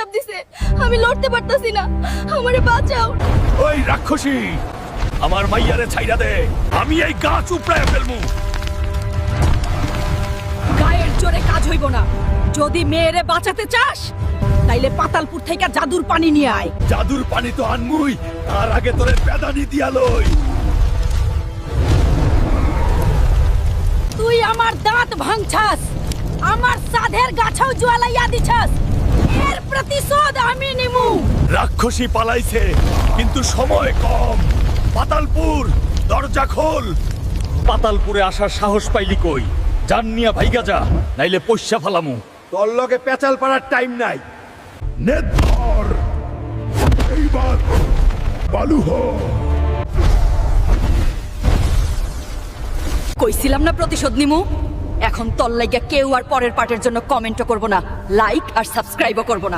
অভিশাপ দিছে, আমি লড়তে পারতাছি না, আমারে বাঁচাও। ওই রাক্ষসী, আমার মাইয়ারে ছাইরা দে, আমি এই গাছ উপড়ায় ফেলমু। গায়ের জোরে কাজ হইব না, যদি মেয়েরে বাঁচাতে চাস তাইলে পাতালপুর থেকে জাদুর পানি নিয়ে আয়। জাদুর পানি তো আনমুই, তার আগে তোরে পেদানি দিয়া লই। তুই আমার দাঁত ভাঙছাস, আমার সাধের গাছাও জ্বালাইয়া দিছাস, এর প্রতিশোধ আমি নিমু। রাক্ষসী পালাইছে, কিন্তু সময় কম। পাতালপুর, দরজা খোল। পাতালপুরে আসার সাহস পাইলি কই? জান নিয়া ভাইগা যা, নাইলে পয়সা ফালামু। তোর লগে পেঁচাল পাড়ার টাইম নাই। নে ধর, এইবার বালু হ। কইছিলাম না প্রতিশোধ নিমু। এখন তোর লাইগা কেউ আর পরের পার্টের জন্য কমেন্টও করব না, লাইক আর সাবস্ক্রাইবও করব না।